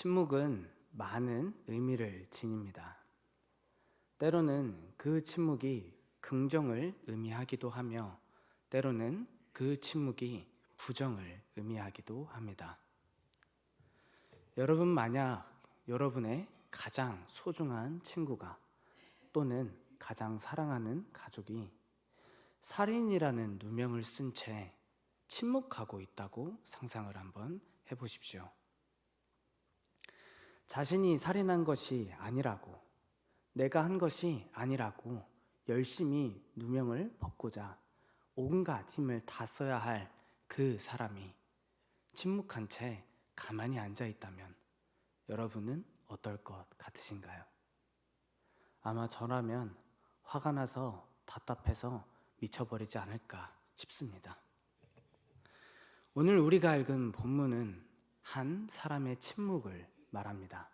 침묵은 많은 의미를 지닙니다. 때로는 그 침묵이 긍정을 의미하기도 하며 때로는 그 침묵이 부정을 의미하기도 합니다. 여러분, 만약 여러분의 가장 소중한 친구가 또는 가장 사랑하는 가족이 살인이라는 누명을 쓴 채 침묵하고 있다고 상상을 한번 해보십시오. 자신이 살인한 것이 아니라고, 내가 한 것이 아니라고 열심히 누명을 벗고자 온갖 힘을 다 써야 할 그 사람이 침묵한 채 가만히 앉아 있다면 여러분은 어떨 것 같으신가요? 아마 저라면 화가 나서 답답해서 미쳐버리지 않을까 싶습니다. 오늘 우리가 읽은 본문은 한 사람의 침묵을 말합니다.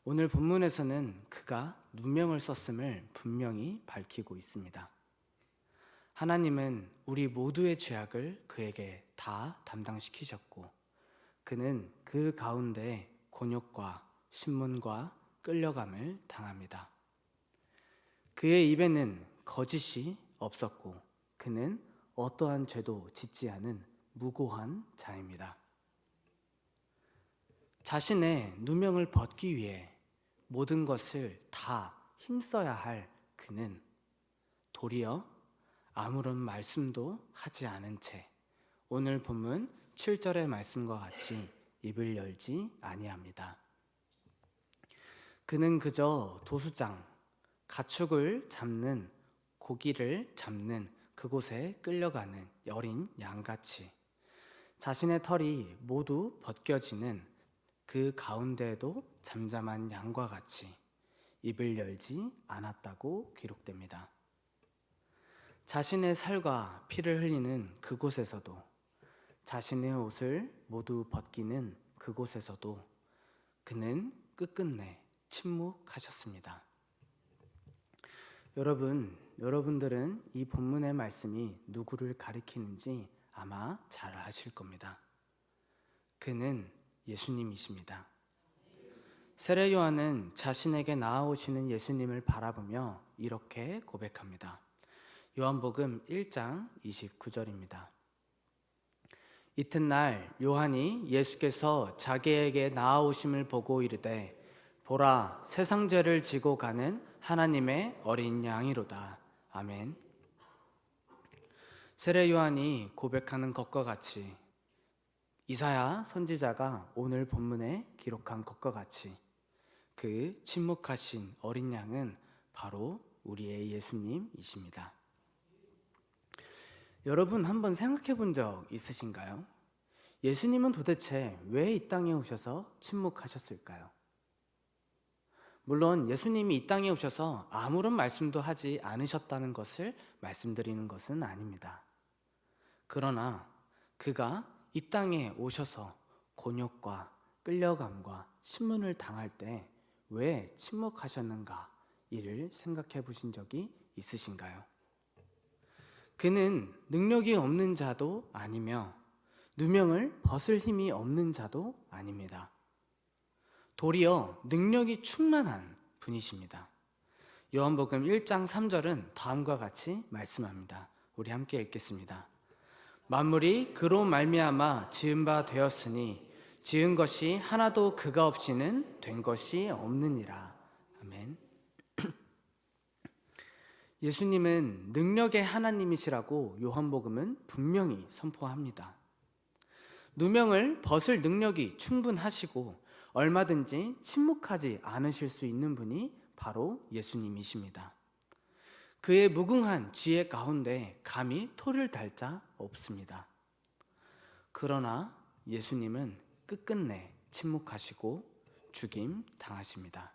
오늘 본문에서는 그가 누명을 썼음을 분명히 밝히고 있습니다. 하나님은 우리 모두의 죄악을 그에게 다 담당시키셨고 그는 그 가운데 곤욕과 신문과 끌려감을 당합니다. 그의 입에는 거짓이 없었고 그는 어떠한 죄도 짓지 않은 무고한 자입니다. 자신의 누명을 벗기 위해 모든 것을 다 힘써야 할 그는 도리어 아무런 말씀도 하지 않은 채 오늘 본문 7절의 말씀과 같이 입을 열지 아니합니다. 그는 그저 도수장, 가축을 잡는, 고기를 잡는 그곳에 끌려가는 어린 양같이 자신의 털이 모두 벗겨지는 그 가운데에도 잠잠한 양과 같이 입을 열지 않았다고 기록됩니다. 자신의 살과 피를 흘리는 그곳에서도 자신의 옷을 모두 벗기는 그곳에서도 그는 끝끝내 침묵하셨습니다. 여러분들은 이 본문의 말씀이 누구를 가리키는지 아마 잘 아실 겁니다. 그는 예수님이십니다. 세례 요한은 자신에게 나아오시는 예수님을 바라보며 이렇게 고백합니다. 요한복음 1장 29절입니다. 이튿날 요한이 예수께서 자기에게 나아오심을 보고 이르되 보라, 세상 죄를 지고 가는 하나님의 어린 양이로다. 아멘. 세례 요한이 고백하는 것과 같이 이사야 선지자가 오늘 본문에 기록한 것과 같이 그 침묵하신 어린 양은 바로 우리의 예수님이십니다. 여러분, 한번 생각해 본 적 있으신가요? 예수님은 도대체 왜 이 땅에 오셔서 침묵하셨을까요? 물론 예수님이 이 땅에 오셔서 아무런 말씀도 하지 않으셨다는 것을 말씀드리는 것은 아닙니다. 그러나 그가 이 땅에 오셔서 곤욕과 끌려감과 신문을 당할 때 왜 침묵하셨는가 이를 생각해 보신 적이 있으신가요? 그는 능력이 없는 자도 아니며 누명을 벗을 힘이 없는 자도 아닙니다. 도리어 능력이 충만한 분이십니다. 요한복음 1장 3절은 다음과 같이 말씀합니다. 우리 함께 읽겠습니다. 만물이 그로 말미암아 지은 바 되었으니 지은 것이 하나도 그가 없이는 된 것이 없느니라. 아멘. 예수님은 능력의 하나님이시라고 요한복음은 분명히 선포합니다. 누명을 벗을 능력이 충분하시고 얼마든지 침묵하지 않으실 수 있는 분이 바로 예수님이십니다. 그의 무궁한 지혜 가운데 감히 토를 달 자 없습니다. 그러나 예수님은 끝끝내 침묵하시고 죽임 당하십니다.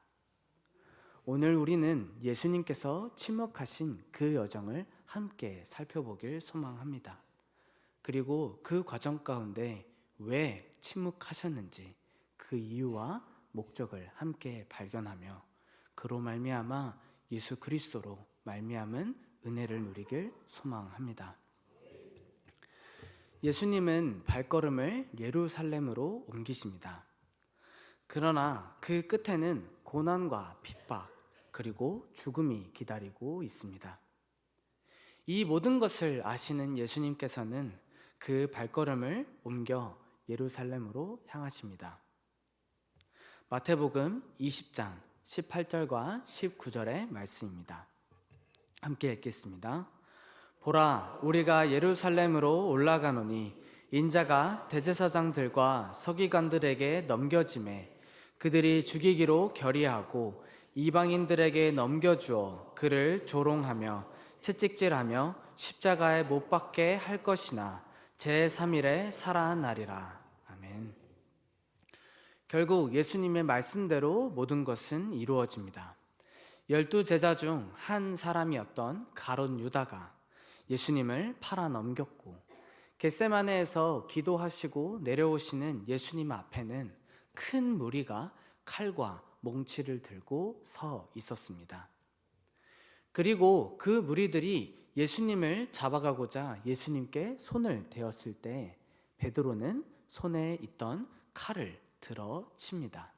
오늘 우리는 예수님께서 침묵하신 그 여정을 함께 살펴보길 소망합니다. 그리고 그 과정 가운데 왜 침묵하셨는지 그 이유와 목적을 함께 발견하며 그로 말미암아 예수 그리스도로 말미암은 은혜를 누리길 소망합니다. 예수님은 발걸음을 예루살렘으로 옮기십니다. 그러나 그 끝에는 고난과 핍박, 그리고 죽음이 기다리고 있습니다. 이 모든 것을 아시는 예수님께서는 그 발걸음을 옮겨 예루살렘으로 향하십니다. 마태복음 20장 18절과 19절의 말씀입니다. 함께 읽겠습니다. 보라, 우리가 예루살렘으로 올라가노니 인자가 대제사장들과 서기관들에게 넘겨짐에 그들이 죽이기로 결의하고 이방인들에게 넘겨주어 그를 조롱하며 채찍질하며 십자가에 못 박게 할 것이나 제3일에 살아나리라. 아멘. 결국 예수님의 말씀대로 모든 것은 이루어집니다. 12제자 중 한 사람이었던 가룟 유다가 예수님을 팔아 넘겼고, 겟세마네에서 기도하시고 내려오시는 예수님 앞에는 큰 무리가 칼과 몽치를 들고 서 있었습니다. 그리고 그 무리들이 예수님을 잡아가고자 예수님께 손을 대었을 때 베드로는 손에 있던 칼을 들어 칩니다.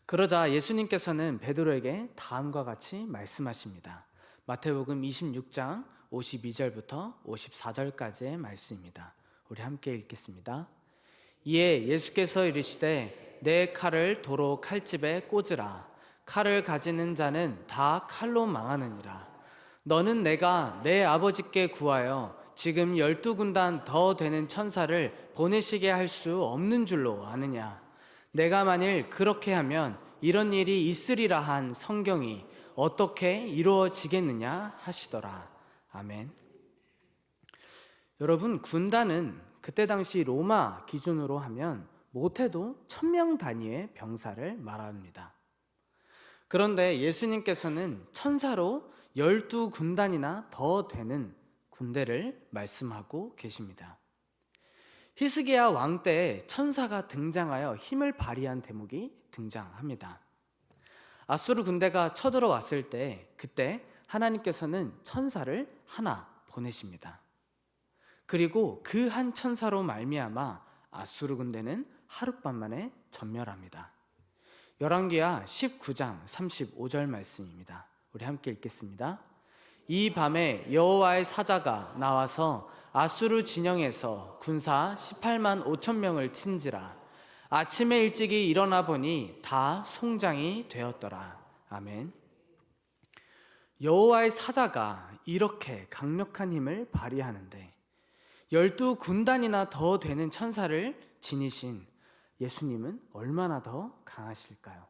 그러자 예수님께서는 베드로에게 다음과 같이 말씀하십니다. 마태복음 26장 52절부터 54절까지의 말씀입니다. 우리 함께 읽겠습니다. 이에 예수께서 이르시되 내 칼을 도로 칼집에 꽂으라. 칼을 가지는 자는 다 칼로 망하느니라. 너는 내가 내 아버지께 구하여 지금 12군단 더 되는 천사를 보내시게 할 수 없는 줄로 아느냐. 내가 만일 그렇게 하면 이런 일이 있으리라 한 성경이 어떻게 이루어지겠느냐 하시더라. 아멘. 여러분, 군단은 그때 당시 로마 기준으로 하면 못해도 1000명 단위의 병사를 말합니다. 그런데 예수님께서는 천사로 12군단이나 더 되는 군대를 말씀하고 계십니다. 히스기야 왕 때 천사가 등장하여 힘을 발휘한 대목이 등장합니다. 아수르 군대가 쳐들어왔을 때 그때 하나님께서는 천사를 하나 보내십니다. 그리고 그 한 천사로 말미암아 아수르 군대는 하룻밤 만에 전멸합니다. 열왕기하 19장 35절 말씀입니다. 우리 함께 읽겠습니다. 이 밤에 여호와의 사자가 나와서 아수르 진영에서 군사 18만 5천 명을 친지라. 아침에 일찍이 일어나 보니 다 송장이 되었더라. 아멘. 여호와의 사자가 이렇게 강력한 힘을 발휘하는데 12군단이나 더 되는 천사를 지니신 예수님은 얼마나 더 강하실까요?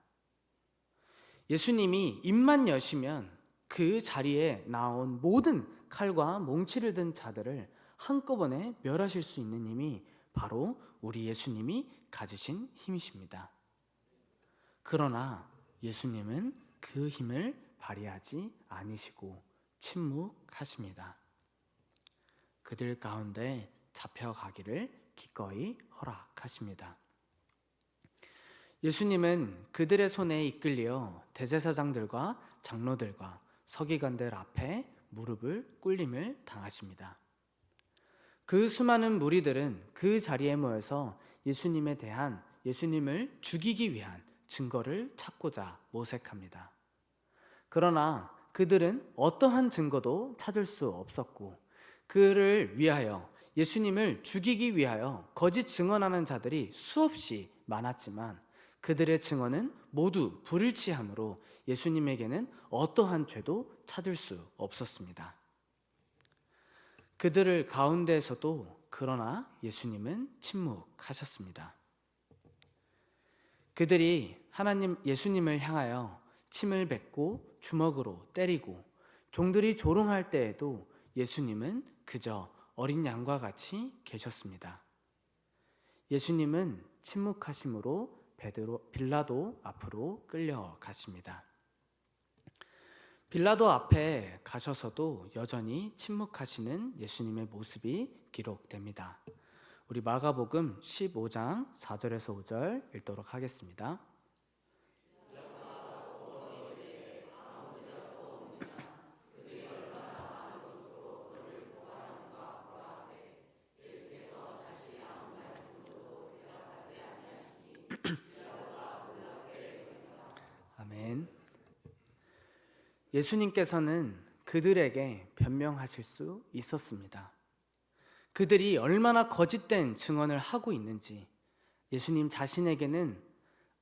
예수님이 입만 여시면 그 자리에 나온 모든 칼과 몽치를 든 자들을 한꺼번에 멸하실 수 있는 힘이 바로 우리 예수님이 가지신 힘이십니다. 그러나 예수님은 그 힘을 발휘하지 않으시고 침묵하십니다. 그들 가운데 잡혀가기를 기꺼이 허락하십니다. 예수님은 그들의 손에 이끌려 대제사장들과 장로들과 서기관들 앞에 무릎을 꿇림을 당하십니다. 그 수많은 무리들은 그 자리에 모여서 예수님을 죽이기 위한 증거를 찾고자 모색합니다. 그러나 그들은 어떠한 증거도 찾을 수 없었고 그를 위하여 예수님을 죽이기 위하여 거짓 증언하는 자들이 수없이 많았지만 그들의 증언은 모두 불일치하므로 예수님에게는 어떠한 죄도 찾을 수 없었습니다. 그들을 가운데에서도 그러나 예수님은 침묵하셨습니다. 그들이 예수님을 향하여 침을 뱉고 주먹으로 때리고 종들이 조롱할 때에도 예수님은 그저 어린 양과 같이 계셨습니다. 예수님은 침묵하심으로 빌라도 앞으로 끌려가십니다. 빌라도 앞에 가셔서도 여전히 침묵하시는 예수님의 모습이 기록됩니다. 우리 마가복음 15장 4절에서 5절 읽도록 하겠습니다. 예수님께서는 그들에게 변명하실 수 있었습니다. 그들이 얼마나 거짓된 증언을 하고 있는지, 예수님 자신에게는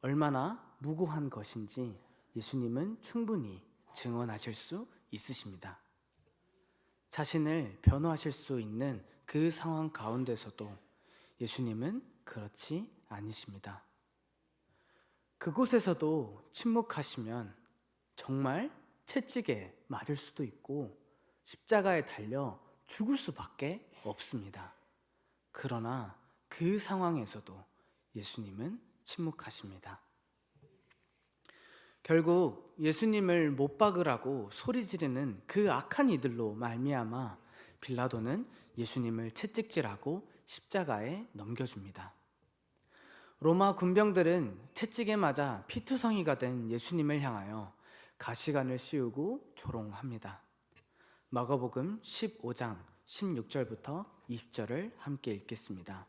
얼마나 무고한 것인지 예수님은 충분히 증언하실 수 있으십니다. 자신을 변호하실 수 있는 그 상황 가운데서도 예수님은 그렇지 않으십니다. 그곳에서도 침묵하시면 정말 채찍에 맞을 수도 있고 십자가에 달려 죽을 수밖에 없습니다. 그러나 그 상황에서도 예수님은 침묵하십니다. 결국 예수님을 못 박으라고 소리 지르는 그 악한 이들로 말미암아 빌라도는 예수님을 채찍질하고 십자가에 넘겨줍니다. 로마 군병들은 채찍에 맞아 피투성이가 된 예수님을 향하여 가시관을 씌우고 조롱합니다. 마가복음 15장 16절부터 20절을 함께 읽겠습니다.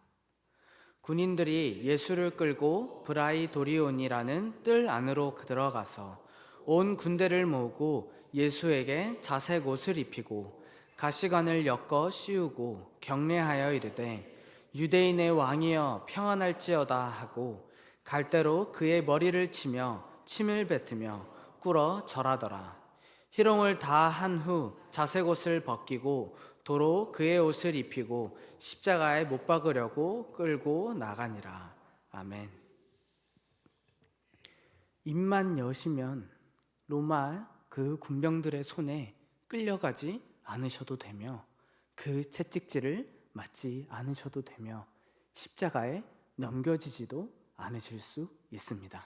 군인들이 예수를 끌고 브라이도리온이라는 뜰 안으로 들어가서 온 군대를 모으고 예수에게 자색 옷을 입히고 가시관을 엮어 씌우고 경례하여 이르되 유대인의 왕이여 평안할지어다 하고 갈대로 그의 머리를 치며 침을 뱉으며 꿇어 절하더라. 희롱을 다 한 후 자색 옷을 벗기고 도로 그의 옷을 입히고 십자가에 못 박으려고 끌고 나가니라. 아멘. 입만 여시면 로마 그 군병들의 손에 끌려가지 않으셔도 되며 그 채찍질을 맞지 않으셔도 되며 십자가에 넘겨지지도 않으실 수 있습니다.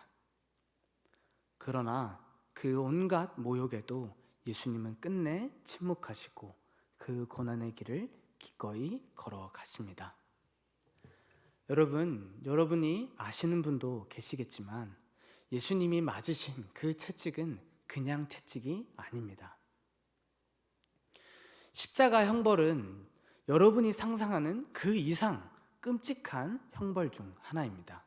그러나 그 온갖 모욕에도 예수님은 끝내 침묵하시고 그 고난의 길을 기꺼이 걸어가십니다. 여러분이 아시는 분도 계시겠지만 예수님이 맞으신 그 채찍은 그냥 채찍이 아닙니다. 십자가 형벌은 여러분이 상상하는 그 이상 끔찍한 형벌 중 하나입니다.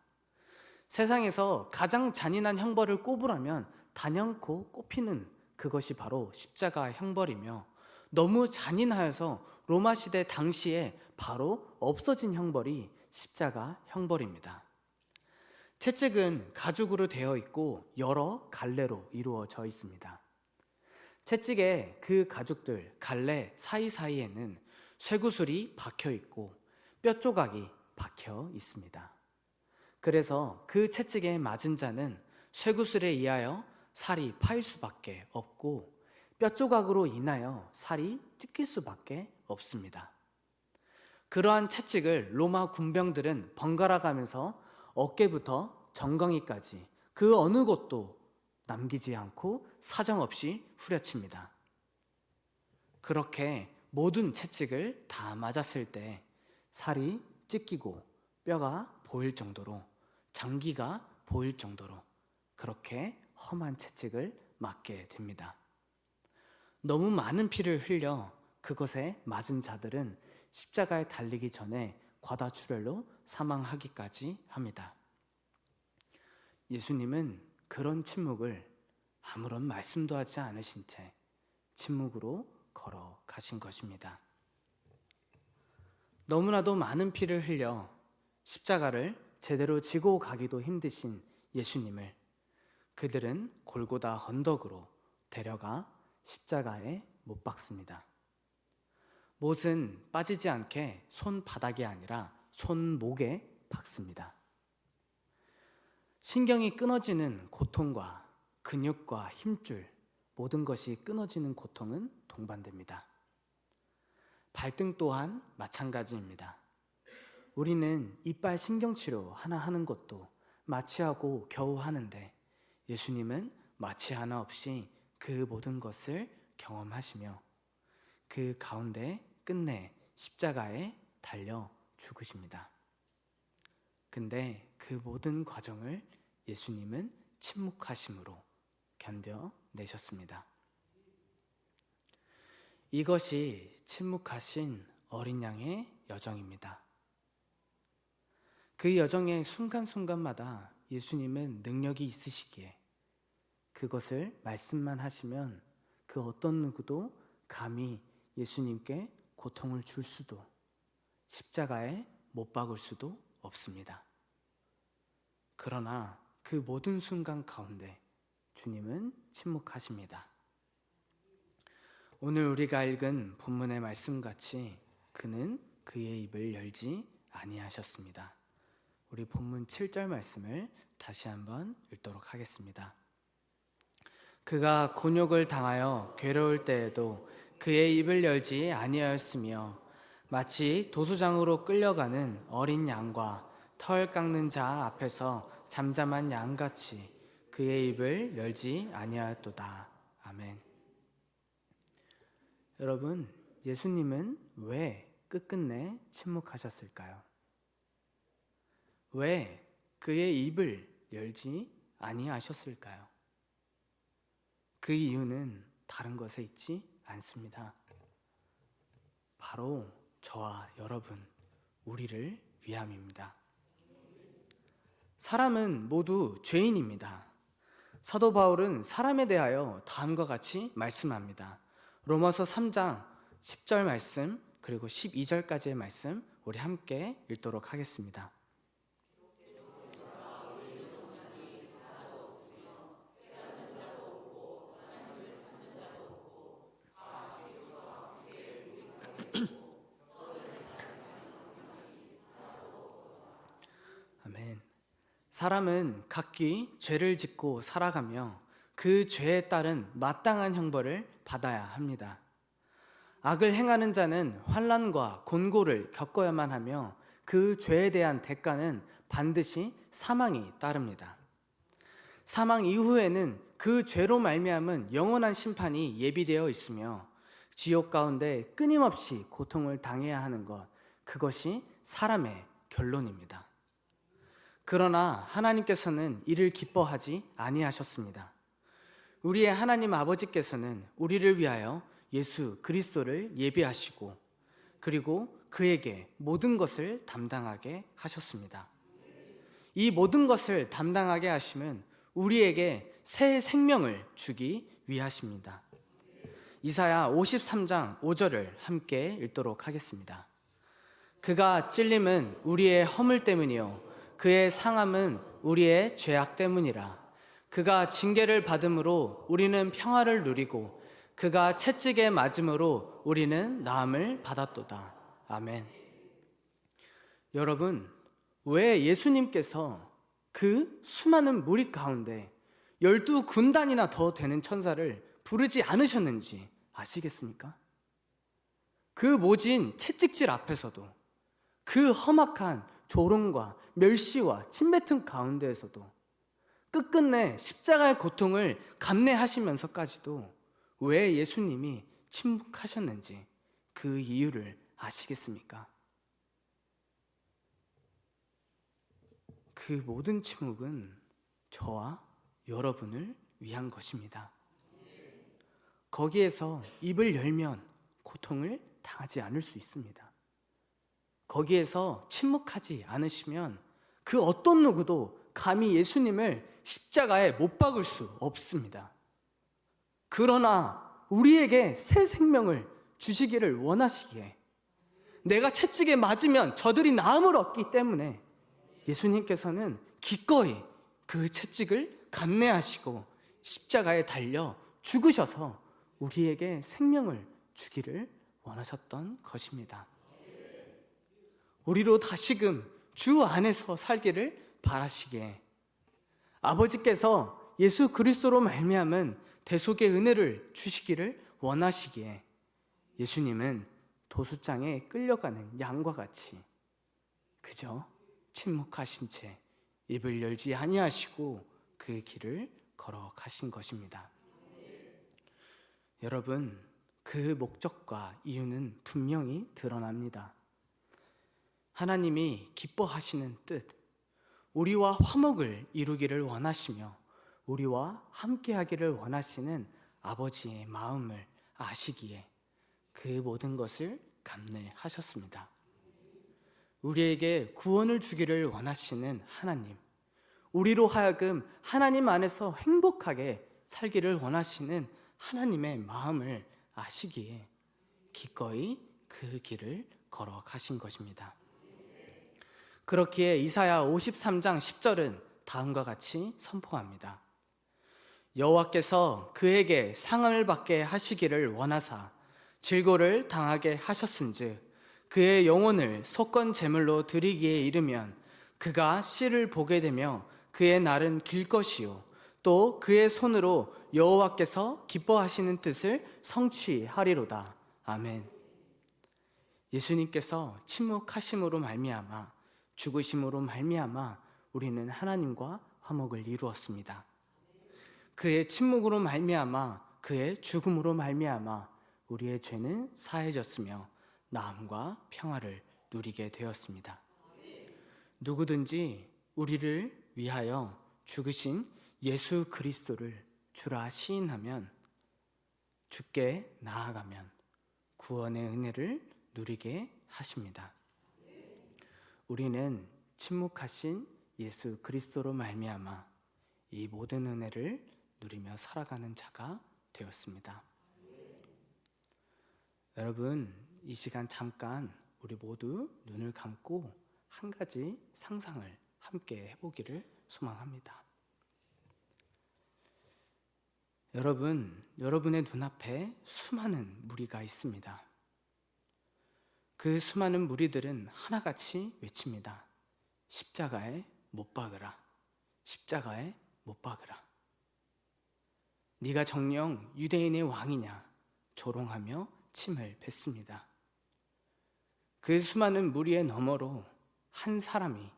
세상에서 가장 잔인한 형벌을 꼽으라면 단연코 꼽히는 그것이 바로 십자가 형벌이며 너무 잔인하여서 로마 시대 당시에 바로 없어진 형벌이 십자가 형벌입니다. 채찍은 가죽으로 되어 있고 여러 갈래로 이루어져 있습니다. 채찍의 그 가죽들, 갈래 사이사이에는 쇠구슬이 박혀 있고 뼈 조각이 박혀 있습니다. 그래서 그 채찍에 맞은 자는 쇠구슬에 의하여 살이 파일 수밖에 없고 뼈 조각으로 인하여 살이 찢길 수밖에 없습니다. 그러한 채찍을 로마 군병들은 번갈아 가면서 어깨부터 정강이까지 그 어느 곳도 남기지 않고 사정없이 후려칩니다. 그렇게 모든 채찍을 다 맞았을 때 살이 찢기고 뼈가 보일 정도로, 장기가 보일 정도로 그렇게 험한 채찍을 맞게 됩니다. 너무 많은 피를 흘려 그것에 맞은 자들은 십자가에 달리기 전에 과다출혈로 사망하기까지 합니다. 예수님은 그런 침묵을 아무런 말씀도 하지 않으신 채 침묵으로 걸어가신 것입니다. 너무나도 많은 피를 흘려 십자가를 제대로 지고 가기도 힘드신 예수님을 그들은 골고다 언덕으로 데려가 십자가에 못 박습니다. 못은 빠지지 않게 손바닥이 아니라 손목에 박습니다. 신경이 끊어지는 고통과 근육과 힘줄, 모든 것이 끊어지는 고통은 동반됩니다. 발등 또한 마찬가지입니다. 우리는 이빨 신경치료 하나 하는 것도 마취하고 겨우 하는데 예수님은 마취 하나 없이 그 모든 것을 경험하시며 그 가운데 끝내 십자가에 달려 죽으십니다. 근데 그 모든 과정을 예수님은 침묵하심으로 견뎌내셨습니다. 이것이 침묵하신 어린 양의 여정입니다. 그 여정의 순간순간마다 예수님은 능력이 있으시기에 그것을 말씀만 하시면 그 어떤 누구도 감히 예수님께 고통을 줄 수도, 십자가에 못 박을 수도 없습니다. 그러나 그 모든 순간 가운데 주님은 침묵하십니다. 오늘 우리가 읽은 본문의 말씀같이 그는 그의 입을 열지 아니하셨습니다. 우리 본문 7절 말씀을 다시 한번 읽도록 하겠습니다. 그가 곤욕을 당하여 괴로울 때에도 그의 입을 열지 아니하였으며 마치 도수장으로 끌려가는 어린 양과 털 깎는 자 앞에서 잠잠한 양같이 그의 입을 열지 아니하였도다. 아멘. 여러분, 예수님은 왜 끝끝내 침묵하셨을까요? 왜 그의 입을 열지 아니하셨을까요? 그 이유는 다른 것에 있지 않습니다. 바로 저와 여러분, 우리를 위함입니다. 사람은 모두 죄인입니다. 사도 바울은 사람에 대하여 다음과 같이 말씀합니다. 로마서 3장 10절 말씀 그리고 12절까지의 말씀 우리 함께 읽도록 하겠습니다. 아멘. 사람은 각기 죄를 짓고 살아가며 그 죄에 따른 마땅한 형벌을 받아야 합니다. 악을 행하는 자는 환난과 곤고를 겪어야만 하며 그 죄에 대한 대가는 반드시 사망이 따릅니다. 사망 이후에는 그 죄로 말미암은 영원한 심판이 예비되어 있으며 지옥 가운데 끊임없이 고통을 당해야 하는 것, 그것이 사람의 결론입니다. 그러나 하나님께서는 이를 기뻐하지 아니하셨습니다. 우리의 하나님 아버지께서는 우리를 위하여 예수 그리스도를 예비하시고 그리고 그에게 모든 것을 담당하게 하셨습니다. 이 모든 것을 담당하게 하심은 우리에게 새 생명을 주기 위하십니다. 이사야 53장 5절을 함께 읽도록 하겠습니다. 그가 찔림은 우리의 허물 때문이요 그의 상함은 우리의 죄악 때문이라. 그가 징계를 받음으로 우리는 평화를 누리고 그가 채찍에 맞음으로 우리는 나음을 받았도다. 아멘. 여러분, 왜 예수님께서 그 수많은 무리 가운데 12군단이나 더 되는 천사를 부르지 않으셨는지 아시겠습니까? 그 모진 채찍질 앞에서도, 그 험악한 조롱과 멸시와 침뱉음 가운데에서도 끝끝내 십자가의 고통을 감내하시면서까지도 왜 예수님이 침묵하셨는지 그 이유를 아시겠습니까? 그 모든 침묵은 저와 여러분을 위한 것입니다. 거기에서 입을 열면 고통을 당하지 않을 수 있습니다. 거기에서 침묵하지 않으시면 그 어떤 누구도 감히 예수님을 십자가에 못 박을 수 없습니다. 그러나 우리에게 새 생명을 주시기를 원하시기에 내가 채찍에 맞으면 저들이 나음을 얻기 때문에 예수님께서는 기꺼이 그 채찍을 감내하시고 십자가에 달려 죽으셔서 우리에게 생명을 주기를 원하셨던 것입니다. 우리로 다시금 주 안에서 살기를 바라시기에 아버지께서 예수 그리스도로 말미암은 대속의 은혜를 주시기를 원하시기에 예수님은 도수장에 끌려가는 양과 같이 그저 침묵하신 채 입을 열지 아니하시고 그 길을 걸어가신 것입니다. 여러분, 그 목적과 이유는 분명히 드러납니다. 하나님이 기뻐하시는 뜻, 우리와 화목을 이루기를 원하시며 우리와 함께하기를 원하시는 아버지의 마음을 아시기에 그 모든 것을 감내하셨습니다. 우리에게 구원을 주기를 원하시는 하나님, 우리로 하여금 하나님 안에서 행복하게 살기를 원하시는 하나님의 마음을 아시기에 기꺼이 그 길을 걸어가신 것입니다. 그렇기에 이사야 53장 10절은 다음과 같이 선포합니다. 여호와께서 그에게 상을 받게 하시기를 원하사 질고를 당하게 하셨은즉 그의 영혼을 속건 제물로 드리기에 이르면 그가 씨를 보게 되며 그의 날은 길 것이요 또 그의 손으로 여호와께서 기뻐하시는 뜻을 성취하리로다. 아멘. 예수님께서 침묵하심으로 말미암아 죽으심으로 말미암아 우리는 하나님과 화목을 이루었습니다. 그의 침묵으로 말미암아 그의 죽음으로 말미암아 우리의 죄는 사해졌으며 나음과 평화를 누리게 되었습니다. 누구든지 우리를 위하여 죽으신 예수 그리스도를 주라 시인하면, 주께 나아가면 구원의 은혜를 누리게 하십니다. 우리는 침묵하신 예수 그리스도로 말미암아 이 모든 은혜를 누리며 살아가는 자가 되었습니다. 여러분, 이 시간 잠깐 우리 모두 눈을 감고 한 가지 상상을 함께 해보기를 소망합니다. 여러분의 눈앞에 수많은 무리가 있습니다. 그 수많은 무리들은 하나같이 외칩니다. 십자가에 못 박으라. 십자가에 못 박으라. 네가 정녕 유대인의 왕이냐 조롱하며 침을 뱉습니다. 그 수많은 무리의 너머로 한 사람이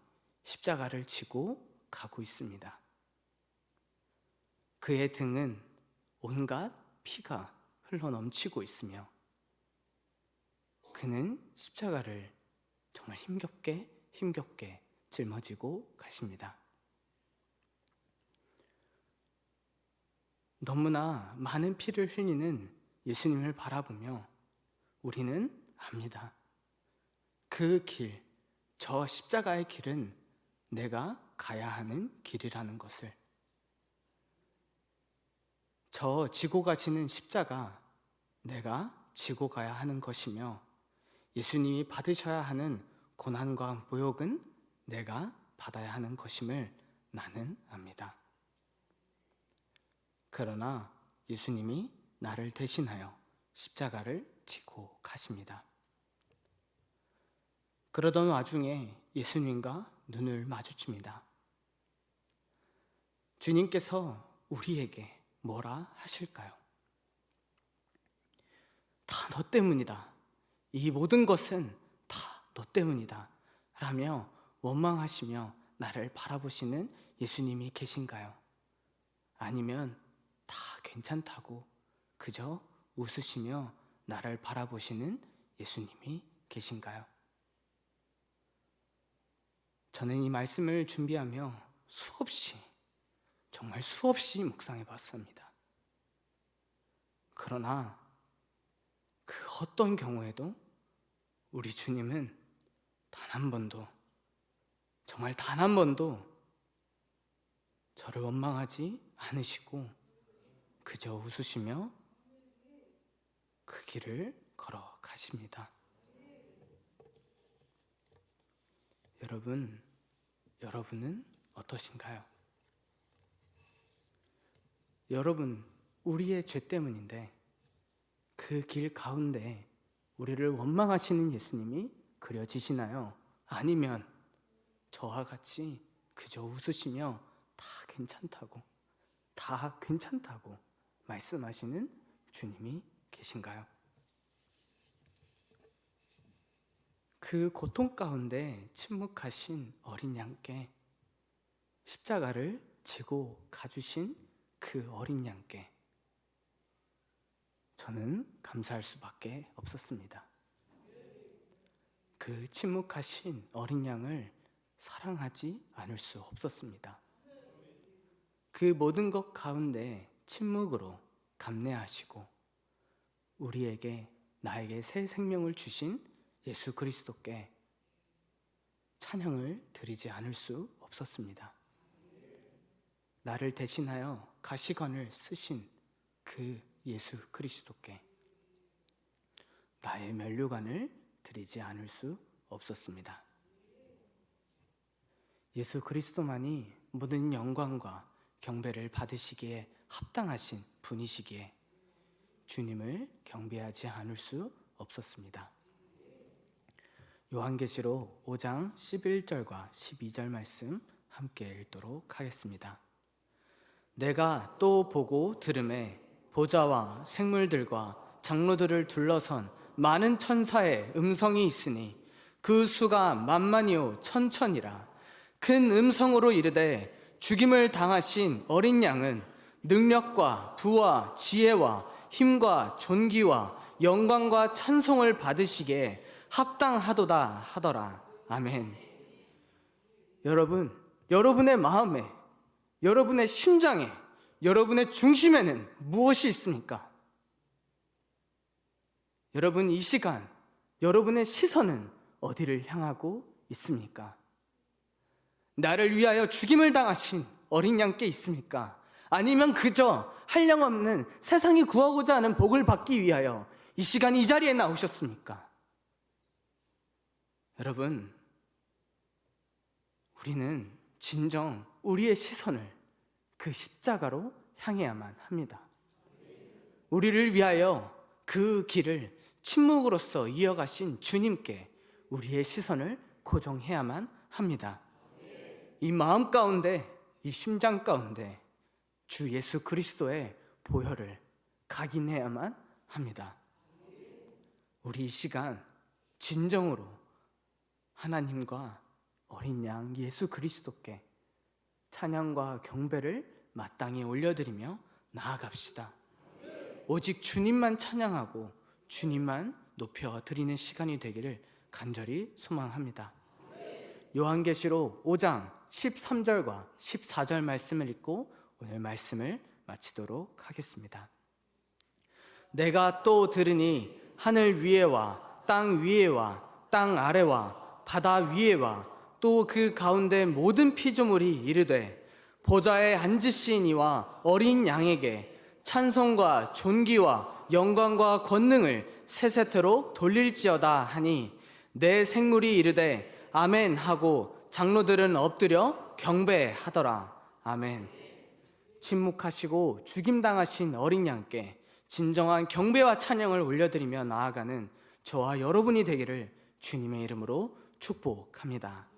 십자가를 지고 가고 있습니다. 그의 등은 온갖 피가 흘러넘치고 있으며 그는 십자가를 정말 힘겹게 짊어지고 가십니다. 너무나 많은 피를 흘리는 예수님을 바라보며 우리는 압니다. 그 길, 저 십자가의 길은 내가 가야 하는 길이라는 것을. 저 지고 가시는 십자가 내가 지고 가야 하는 것이며 예수님이 받으셔야 하는 고난과 모욕은 내가 받아야 하는 것임을 나는 압니다. 그러나 예수님이 나를 대신하여 십자가를 지고 가십니다. 그러던 와중에 예수님과 눈을 마주칩니다. 주님께서 우리에게 뭐라 하실까요? 다 너 때문이다. 이 모든 것은 다 너 때문이다. 라며 원망하시며 나를 바라보시는 예수님이 계신가요? 아니면 다 괜찮다고 그저 웃으시며 나를 바라보시는 예수님이 계신가요? 저는 이 말씀을 준비하며 정말 수없이 묵상해 봤습니다. 그러나 그 어떤 경우에도 우리 주님은 단 한 번도, 정말 단 한 번도 저를 원망하지 않으시고 그저 웃으시며 그 길을 걸어가십니다. 여러분은 어떠신가요? 여러분, 우리의 죄 때문인데 그 길 가운데 우리를 원망하시는 예수님이 그려지시나요? 아니면 저와 같이 그저 웃으시며 다 괜찮다고 말씀하시는 주님이 계신가요? 그 고통 가운데 침묵하신 어린 양께, 십자가를 지고 가주신 그 어린 양께 저는 감사할 수밖에 없었습니다. 그 침묵하신 어린 양을 사랑하지 않을 수 없었습니다. 그 모든 것 가운데 침묵으로 감내하시고 나에게 새 생명을 주신 예수 그리스도께 찬양을 드리지 않을 수 없었습니다. 나를 대신하여 가시관을 쓰신 그 예수 그리스도께 나의 면류관을 드리지 않을 수 없었습니다. 예수 그리스도만이 모든 영광과 경배를 받으시기에 합당하신 분이시기에 주님을 경배하지 않을 수 없었습니다. 요한계시록 5장 11절과 12절 말씀 함께 읽도록 하겠습니다. 내가 또 보고 들음에 보좌와 생물들과 장로들을 둘러선 많은 천사의 음성이 있으니 그 수가 만만이요 천천이라. 큰 음성으로 이르되 죽임을 당하신 어린 양은 능력과 부와 지혜와 힘과 존귀와 영광과 찬송을 받으시기에 합당하도다 하더라. 아멘. 여러분, 여러분의 마음에, 여러분의 심장에, 여러분의 중심에는 무엇이 있습니까? 여러분, 이 시간 여러분의 시선은 어디를 향하고 있습니까? 나를 위하여 죽임을 당하신 어린 양께 있습니까? 아니면 그저 한량없는 세상이 구하고자 하는 복을 받기 위하여 이 시간 이 자리에 나오셨습니까? 여러분, 우리는 진정 우리의 시선을 그 십자가로 향해야만 합니다. 우리를 위하여 그 길을 침묵으로써 이어가신 주님께 우리의 시선을 고정해야만 합니다. 이 마음 가운데, 이 심장 가운데 주 예수 그리스도의 보혈을 각인해야만 합니다. 우리 이 시간 진정으로 하나님과 어린 양 예수 그리스도께 찬양과 경배를 마땅히 올려드리며 나아갑시다. 오직 주님만 찬양하고 주님만 높여드리는 시간이 되기를 간절히 소망합니다. 요한계시록 5장 13절과 14절 말씀을 읽고 오늘 말씀을 마치도록 하겠습니다. 내가 또 들으니 하늘 위에와 땅 위에와 땅 아래와 바다 위에와 또 그 가운데 모든 피조물이 이르되 보좌에 앉으신 이와 어린 양에게 찬송과 존귀와 영광과 권능을 세세토록 돌릴지어다 하니 내 생물이 이르되 아멘 하고 장로들은 엎드려 경배하더라. 아멘. 침묵하시고 죽임당하신 어린 양께 진정한 경배와 찬양을 올려드리며 나아가는 저와 여러분이 되기를 주님의 이름으로 축복합니다.